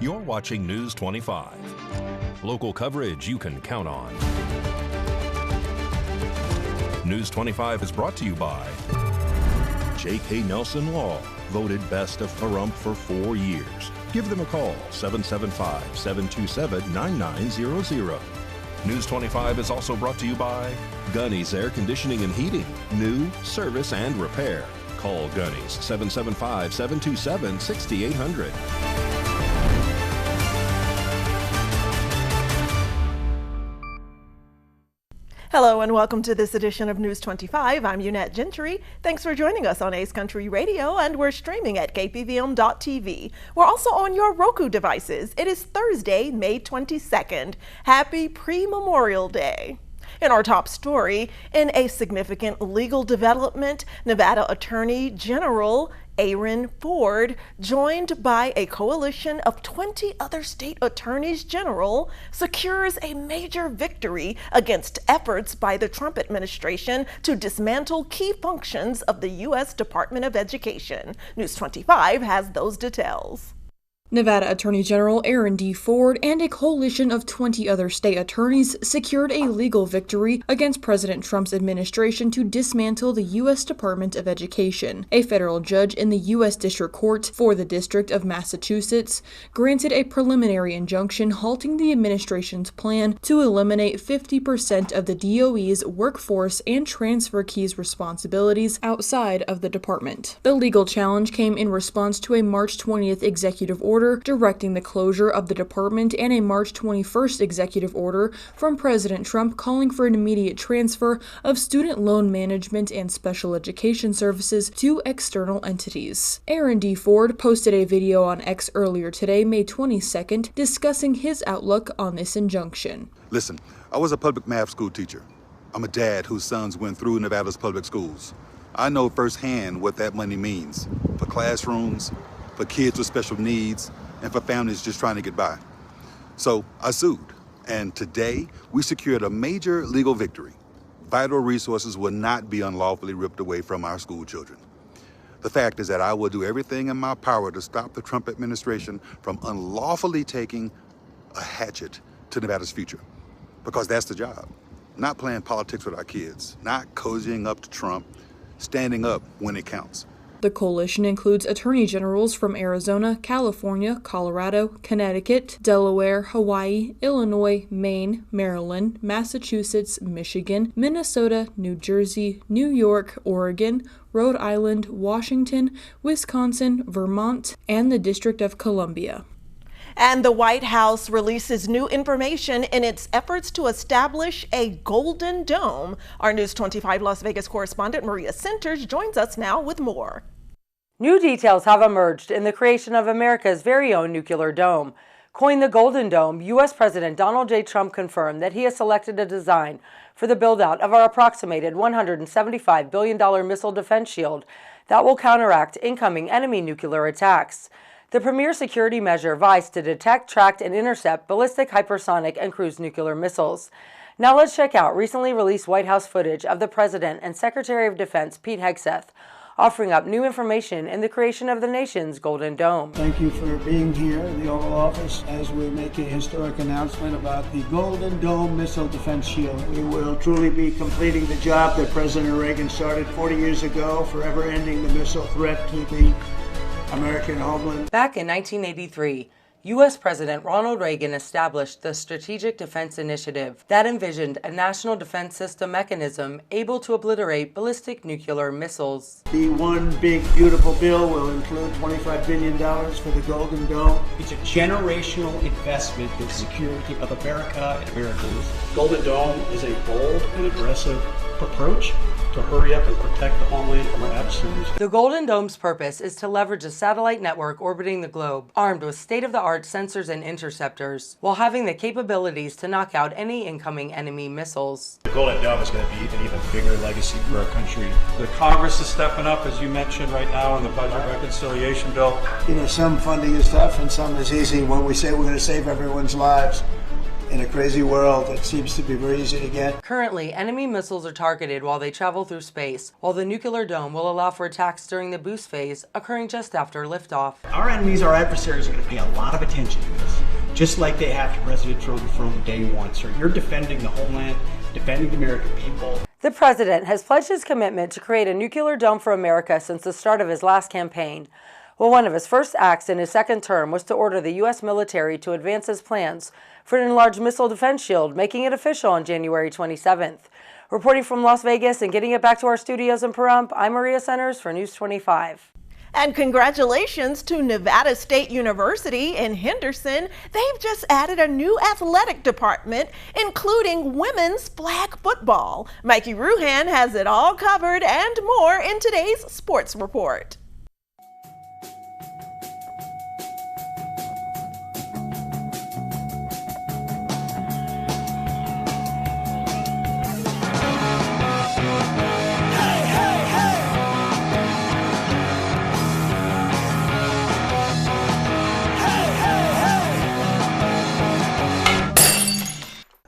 You're watching News 25. Local coverage you can count on. News 25 is brought to you by J.K. Nelson Law, voted best of Pahrump for 4 years. Give them a call, 775-727-9900. News 25 is also brought to you by Gunny's Air Conditioning and Heating, new, service, and repair. Call Gunny's, 775-727-6800. Hello and welcome to this edition of News 25. I'm Unette Gentry. Thanks for joining us on Ace Country Radio, and we're streaming at KPVM.TV. We're also on your Roku devices. It is Thursday, May 22nd. Happy pre-Memorial Day. In our top story, in a significant legal development, Nevada Attorney General Aaron Ford, joined by a coalition of 20 other state attorneys general, secures a major victory against efforts by the Trump administration to dismantle key functions of the U.S. Department of Education. News 25 has those details. Nevada Attorney General Aaron D. Ford and a coalition of 20 other state attorneys secured a legal victory against President Trump's administration to dismantle the U.S. Department of Education. A federal judge in the U.S. District Court for the District of Massachusetts granted a preliminary injunction halting the administration's plan to eliminate 50% of the DOE's workforce and transfer keys responsibilities outside of the department. The legal challenge came in response to a March 20th executive order directing the closure of the department and a March 21st executive order from President Trump calling for an immediate transfer of student loan management and special education services to external entities. Aaron D. Ford posted a video on X earlier today, May 22nd, discussing his outlook on this injunction. Listen, I was a public math school teacher. I'm a dad whose sons went through Nevada's public schools. I know firsthand what that money means for classrooms, for kids with special needs, and for families just trying to get by. So I sued, and today we secured a major legal victory. Vital resources will not be unlawfully ripped away from our school children. The fact is that I will do everything in my power to stop the Trump administration from unlawfully taking a hatchet to Nevada's future, because that's the job. Not playing politics with our kids, not cozying up to Trump, standing up when it counts. The coalition includes attorney generals from Arizona, California, Colorado, Connecticut, Delaware, Hawaii, Illinois, Maine, Maryland, Massachusetts, Michigan, Minnesota, New Jersey, New York, Oregon, Rhode Island, Washington, Wisconsin, Vermont, and the District of Columbia. And the White House releases new information in its efforts to establish a Golden Dome. Our News 25 Las Vegas correspondent Maria Centers joins us now with more. New details have emerged in the creation of America's very own nuclear dome. Coined the Golden Dome, U.S. President Donald J. Trump confirmed that he has selected a design for the build-out of our approximated $175 billion missile defense shield that will counteract incoming enemy nuclear attacks. The premier security measure vies to detect, track, and intercept ballistic, hypersonic, and cruise nuclear missiles. Now let's check out recently released White House footage of the President and Secretary of Defense Pete Hegseth offering up new information in the creation of the nation's Golden Dome. Thank you for being here in the Oval Office as we make a historic announcement about the Golden Dome missile defense shield. We will truly be completing the job that President Reagan started 40 years ago, forever ending the missile threat to the American homeland. Back in 1983, U.S. President Ronald Reagan established the Strategic Defense Initiative that envisioned a national defense system mechanism able to obliterate ballistic nuclear missiles. The one big, beautiful bill will include $25 billion for the Golden Dome. It's a generational investment in security of America and Americans. Golden Dome is a bold and aggressive approach to hurry up and protect the homeland from our adversaries. The Golden Dome's purpose is to leverage a satellite network orbiting the globe, armed with state-of-the-art sensors and interceptors, while having the capabilities to knock out any incoming enemy missiles. The Golden Dome is going to be an even bigger legacy for our country. The Congress is stepping up, as you mentioned, right now in the budget reconciliation bill. You know, some funding is tough and some is easy. When we say we're going to save everyone's lives, In a crazy world, it seems to be very easy to get. Currently, enemy missiles are targeted while they travel through space, while the nuclear dome will allow for attacks during the boost phase, occurring just after liftoff. Our enemies, our adversaries, are going to pay a lot of attention to this, just like they have to President Trump from day one. So you're defending the homeland, defending the American people. The president has pledged his commitment to create a nuclear dome for America since the start of his last campaign. Well, one of his first acts in his second term was to order the U.S. military to advance his plans for an enlarged missile defense shield, making it official on January 27th. Reporting from Las Vegas and getting it back to our studios in Pahrump, I'm Maria Centers for News 25. And congratulations to Nevada State University in Henderson. They've just added a new athletic department, including women's flag football. Mikey Ruhan has it all covered and more in today's sports report.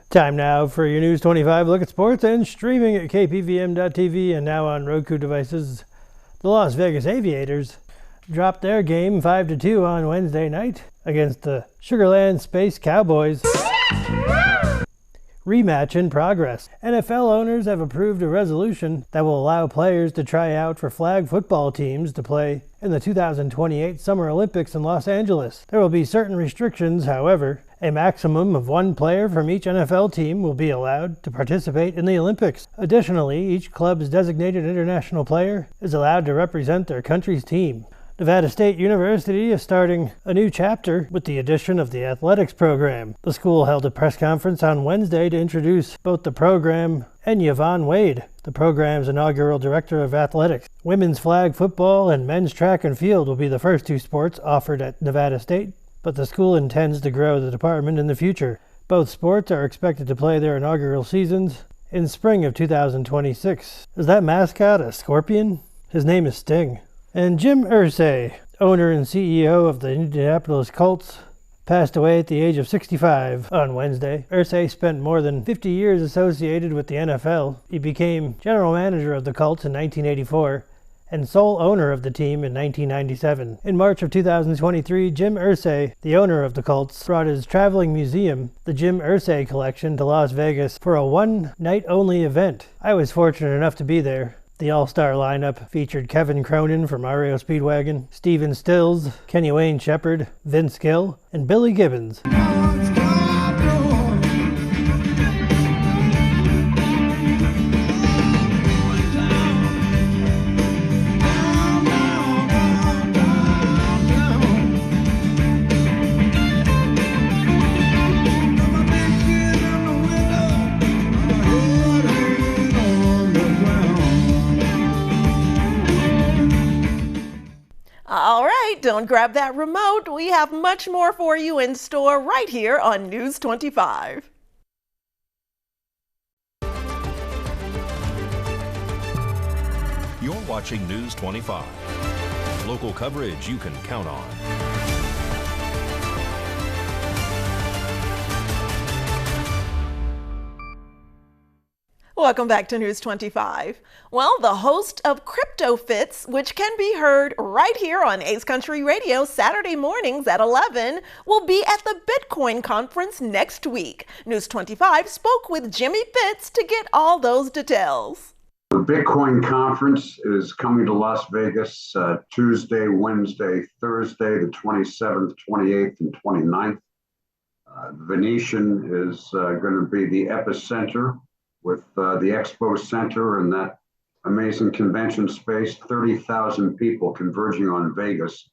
Time now for your News 25 look at sports and streaming at KPVM.TV and now on Roku devices. The Las Vegas Aviators dropped their game 5-2 on Wednesday night against the Sugarland Space Cowboys. Rematch in progress. NFL owners have approved a resolution that will allow players to try out for flag football teams to play in the 2028 Summer Olympics in Los Angeles. There will be certain restrictions, however. A maximum of one player from each NFL team will be allowed to participate in the Olympics. Additionally, each club's designated international player is allowed to represent their country's team. Nevada State University is starting a new chapter with the addition of the athletics program. The school held a press conference on Wednesday to introduce both the program and Yvonne Wade, the program's inaugural director of athletics. Women's flag football and men's track and field will be the first two sports offered at Nevada State, but the school intends to grow the department in the future. Both sports are expected to play their inaugural seasons in spring of 2026. Is that mascot a scorpion? His name is Sting. And Jim Irsay, owner and CEO of the Indianapolis Colts, passed away at the age of 65 on Wednesday. Irsay spent more than 50 years associated with the NFL. He became general manager of the Colts in 1984 and sole owner of the team in 1997. In March of 2023, Jim Irsay, the owner of the Colts, brought his traveling museum, the Jim Irsay Collection, to Las Vegas for a one-night-only event. I was fortunate enough to be there. The all-star lineup featured Kevin Cronin from REO Speedwagon, Steven Stills, Kenny Wayne Shepherd, Vince Gill, and Billy Gibbons. All right, don't grab that remote. We have much more for you in store right here on News 25. You're watching News 25. Local coverage you can count on. Welcome back to News 25. Well, the host of Crypto Fits, which can be heard right here on Ace Country Radio Saturday mornings at 11, will be at the Bitcoin conference next week. News 25 spoke with Jimmy Fitz to get all those details. The Bitcoin conference is coming to Las Vegas Tuesday, Wednesday, Thursday, the 27th, 28th, and 29th. Venetian is going to be the epicenter with the Expo Center and that amazing convention space, 30,000 people converging on Vegas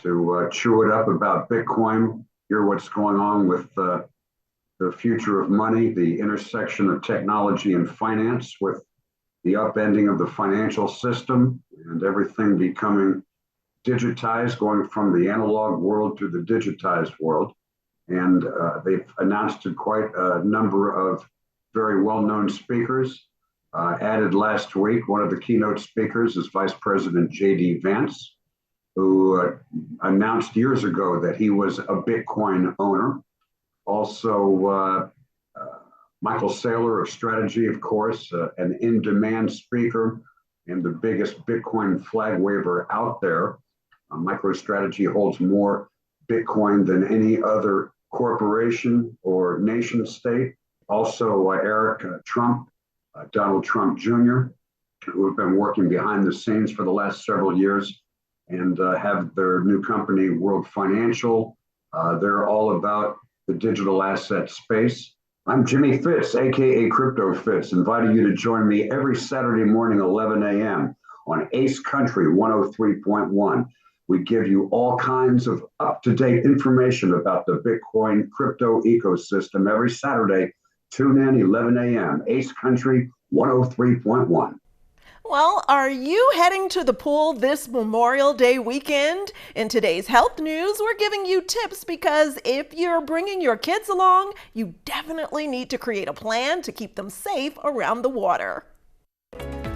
to chew it up about Bitcoin, hear what's going on with the future of money, the intersection of technology and finance with the upending of the financial system and everything becoming digitized, going from the analog world to the digitized world. And they've announced quite a number of very well-known speakers. Added last week, one of the keynote speakers is Vice President J.D. Vance, who announced years ago that he was a Bitcoin owner. Also, Michael Saylor of Strategy, of course, an in-demand speaker and the biggest Bitcoin flag waver out there. MicroStrategy holds more Bitcoin than any other corporation or nation state. Also, Eric Trump, Donald Trump Jr., who have been working behind the scenes for the last several years and have their new company, World Financial. They're all about the digital asset space. I'm Jimmy Fitz, aka Crypto Fitz, inviting you to join me every Saturday morning, 11 a.m. on Ace Country 103.1. We give you all kinds of up-to-date information about the Bitcoin crypto ecosystem every Saturday. Tune in 11 a.m. Ace Country 103.1. Well, are you heading to the pool this Memorial Day weekend? In today's health news, we're giving you tips because if you're bringing your kids along, you definitely need to create a plan to keep them safe around the water.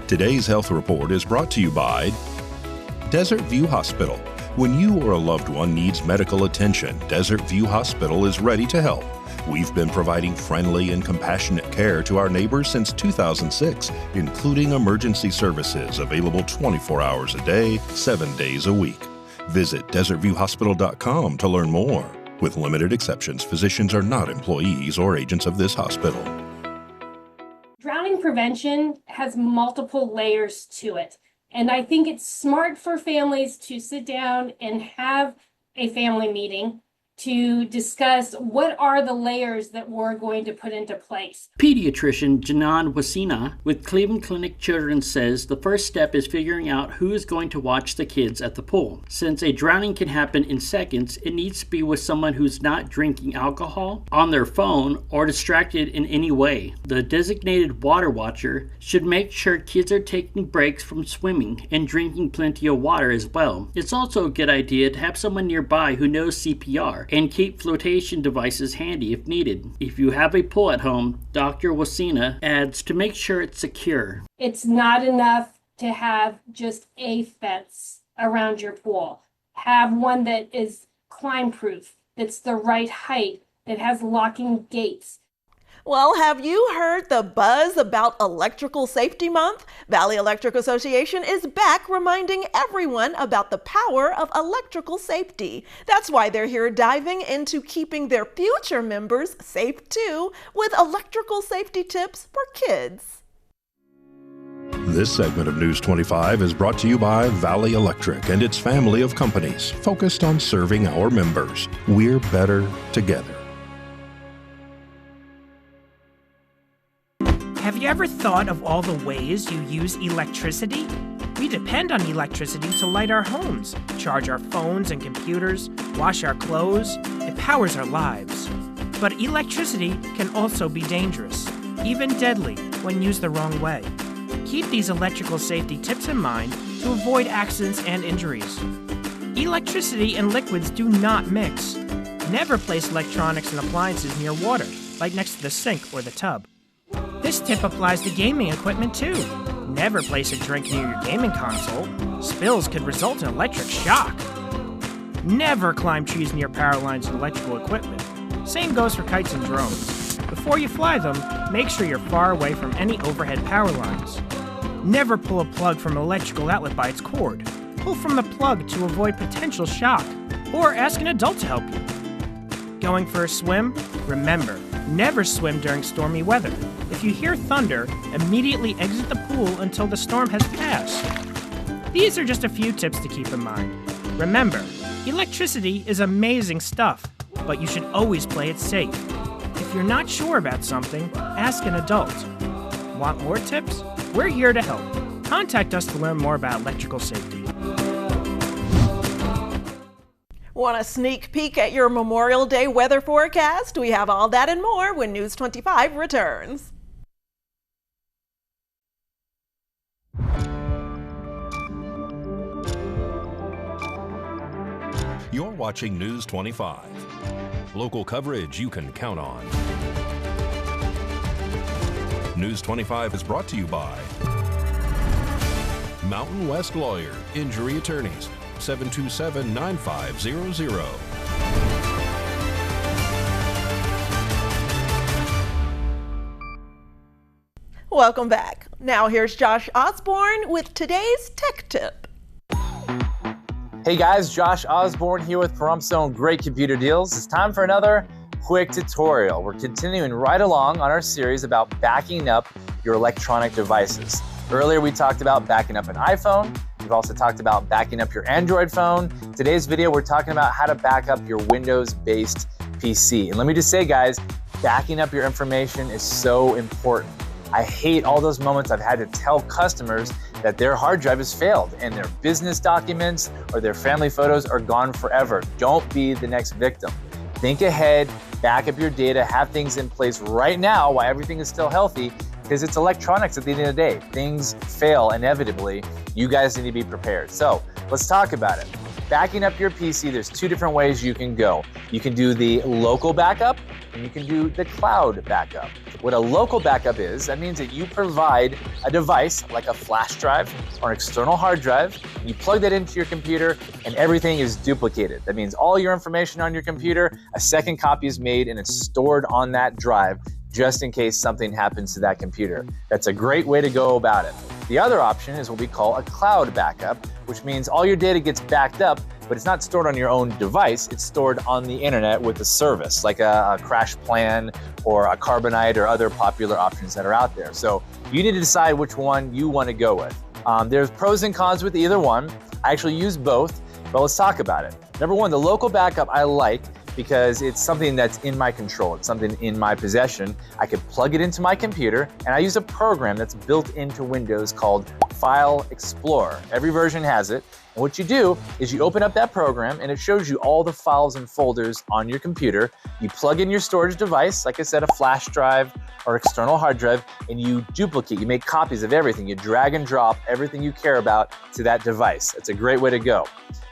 Today's health report is brought to you by Desert View Hospital. When you or a loved one needs medical attention, Desert View Hospital is ready to help. We've been providing friendly and compassionate care to our neighbors since 2006, including emergency services available 24 hours a day, 7 days a week. Visit desertviewhospital.com to learn more. With limited exceptions, physicians are not employees or agents of this hospital. Drowning prevention has multiple layers to it. And I think it's smart for families to sit down and have a family meeting to discuss what are the layers that we're going to put into place. Pediatrician Janan Wasina with Cleveland Clinic Children says the first step is figuring out who is going to watch the kids at the pool. Since a drowning can happen in seconds, it needs to be with someone who's not drinking alcohol, on their phone, or distracted in any way. The designated water watcher should make sure kids are taking breaks from swimming and drinking plenty of water as well. It's also a good idea to have someone nearby who knows CPR and keep flotation devices handy if needed. If you have a pool at home, Dr. Wasina adds to make sure it's secure. It's not enough to have just a fence around your pool. Have one that is climb proof, that's the right height, that has locking gates. Well, have you heard the buzz about Electrical Safety Month? Valley Electric Association is back reminding everyone about the power of electrical safety. That's why they're here diving into keeping their future members safe too with electrical safety tips for kids. This segment of News 25 is brought to you by Valley Electric and its family of companies focused on serving our members. We're better together. Have you ever thought of all the ways you use electricity? We depend on electricity to light our homes, charge our phones and computers, wash our clothes. It powers our lives. But electricity can also be dangerous, even deadly when used the wrong way. Keep these electrical safety tips in mind to avoid accidents and injuries. Electricity and liquids do not mix. Never place electronics and appliances near water, like next to the sink or the tub. This tip applies to gaming equipment too. Never place a drink near your gaming console. Spills could result in electric shock. Never climb trees near power lines and electrical equipment. Same goes for kites and drones. Before you fly them, make sure you're far away from any overhead power lines. Never pull a plug from an electrical outlet by its cord. Pull from the plug to avoid potential shock, or ask an adult to help you. Going for a swim? Remember, never swim during stormy weather. If you hear thunder, immediately exit the pool until the storm has passed. These are just a few tips to keep in mind. Remember, electricity is amazing stuff, but you should always play it safe. If you're not sure about something, ask an adult. Want more tips? We're here to help. Contact us to learn more about electrical safety. Want a sneak peek at your Memorial Day weather forecast? We have all that and more when News 25 returns. You're watching News 25. Local coverage you can count on. News 25 is brought to you by Mountain West Lawyer, Injury Attorneys, 727-9500. Welcome back. Now here's Josh Osborne with today's tech tip. Hey guys, Josh Osborne here with Pahrump's own Great Computer Deals. It's time for another quick tutorial. We're continuing right along on our series about backing up your electronic devices. Earlier we talked about backing up an iPhone. We've also talked about backing up your Android phone. Today's video we're talking about how to back up your Windows-based PC. And let me just say guys, backing up your information is so important. I hate all those moments I've had to tell customers that their hard drive has failed and their business documents or their family photos are gone forever. Don't be the next victim. Think ahead, back up your data, have things in place right now while everything is still healthy, because it's electronics at the end of the day. Things fail inevitably. You guys need to be prepared. So let's talk about it. Backing up your PC, there's two different ways you can go. You can do the local backup and you can do the cloud backup. What a local backup is, that means that you provide a device like a flash drive or an external hard drive, you plug that into your computer and everything is duplicated. That means all your information on your computer, a second copy is made and it's stored on that drive just in case something happens to that computer. That's a great way to go about it. The other option is what we call a cloud backup, which means all your data gets backed up, but it's not stored on your own device, it's stored on the internet with a service, like a Crash Plan or a Carbonite or other popular options that are out there. So you need to decide which one you want to go with. There's pros and cons with either one. I actually use both, but let's talk about it. Number one, the local backup I like because it's something that's in my control. It's something in my possession. I could plug it into my computer and I use a program that's built into Windows called File Explorer. Every version has it. And what you do is you open up that program and it shows you all the files and folders on your computer. You plug in your storage device, like I said, a flash drive or external hard drive, and you duplicate, you make copies of everything. You drag and drop everything you care about to that device. It's a great way to go.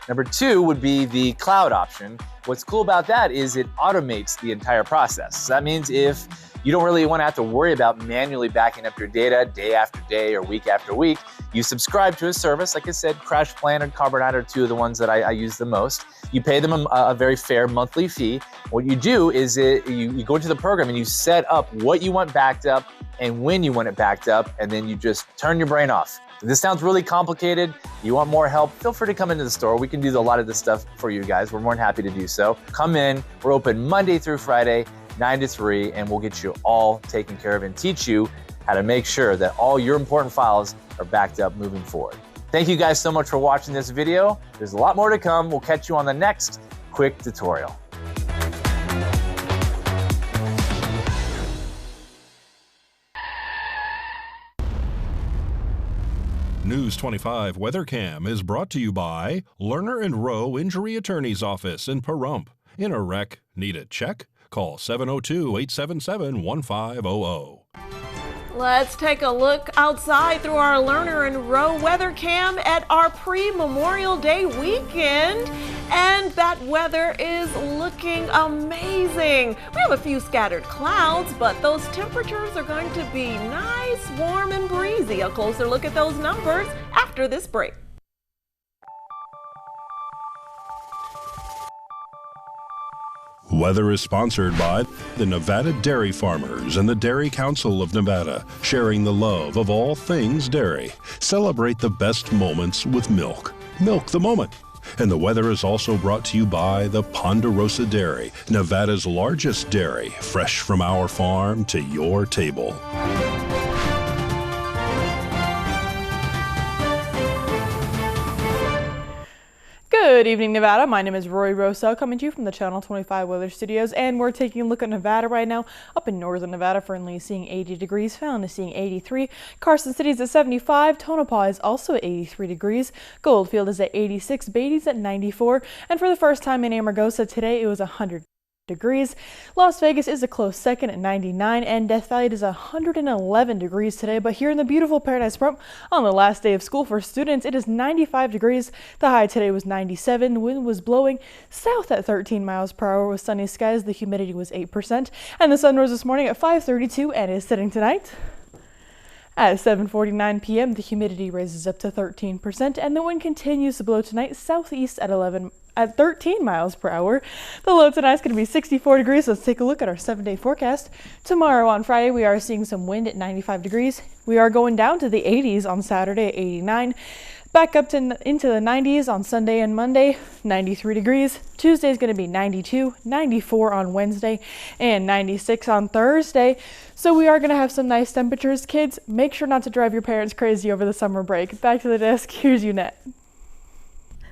Number two would be the cloud option. What's cool about that is it automates the entire process. So that means if you don't really want to have to worry about manually backing up your data day after day or week after week, you subscribe to a service. Like I said, Crash Plan and Carbonite are two of the ones that I use the most. You pay them a very fair monthly fee. What you do is you go into the program and you set up what you want backed up and when you want it backed up, and then you just turn your brain off. If this sounds really complicated, you want more help, feel free to come into the store. We can do a lot of this stuff for you guys. We're more than happy to do so. Come in, we're open Monday through Friday, 9 to 3, and we'll get you all taken care of and teach you how to make sure that all your important files are backed up moving forward. Thank you guys so much for watching this video. There's a lot more to come. We'll catch you on the next quick tutorial. News 25 WeatherCam is brought to you by Lerner and Rowe Injury Attorney's Office in Pahrump. In a wreck, need a check? Call 702-877-1500. Let's take a look outside through our Lerner and Rowe weather cam at our pre-Memorial Day weekend, and that weather is looking amazing. We have a few scattered clouds, but those temperatures are going to be nice, warm, and breezy. A closer look at those numbers after this break. Weather is sponsored by the Nevada Dairy Farmers and the Dairy Council of Nevada, sharing the love of all things dairy. Celebrate the best moments with milk. Milk the moment. And the weather is also brought to you by the Ponderosa Dairy, Nevada's largest dairy, fresh from our farm to your table. Good evening, Nevada. My name is Rory Rosso, coming to you from the Channel 25 Weather Studios, and we're taking a look at Nevada right now. Up in northern Nevada, Fernley is seeing 80 degrees, Fallon is seeing 83, Carson City is at 75, Tonopah is also at 83 degrees, Goldfield is at 86, Beatty's at 94, and for the first time in Amargosa today, it was 100 degrees. Las Vegas is a close second at 99, and Death Valley is 111 degrees today. But here in the beautiful Paradise Pahrump, on the last day of school for students, it is 95 degrees. The high today was 97. The wind was blowing south at 13 miles per hour with sunny skies. The humidity was 8%, and the sun rose this morning at 5:32 and is setting tonight At 7:49 p.m., the humidity raises up to 13%, and the wind continues to blow tonight southeast at 13 miles per hour. The low tonight is going to be 64 degrees. Let's take a look at our 7-day forecast. Tomorrow on Friday, we are seeing some wind at 95 degrees. We are going down to the 80s on Saturday at 89. Back up into the 90s on Sunday and Monday, 93 degrees. Tuesday is going to be 92, 94 on Wednesday, and 96 on Thursday. So we are going to have some nice temperatures. Kids, make sure not to drive your parents crazy over the summer break. Back to the desk. Here's Unette.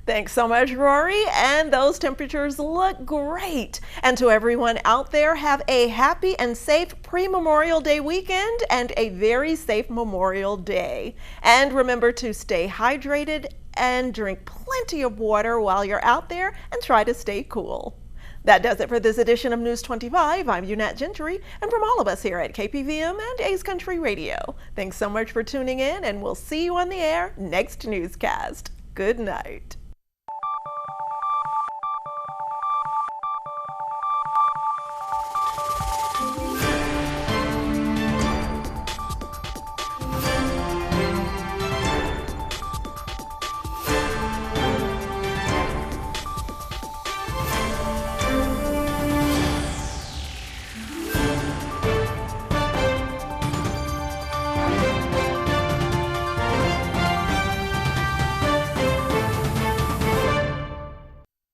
Thanks so much, Rory. And those temperatures look great. And to everyone out there, have a happy and safe pre-Memorial Day weekend and a very safe Memorial Day. And remember to stay hydrated and drink plenty of water while you're out there and try to stay cool. That does it for this edition of News 25. I'm Unette Gentry, and from all of us here at KPVM and A's Country Radio, thanks so much for tuning in, and we'll see you on the air next newscast. Good night.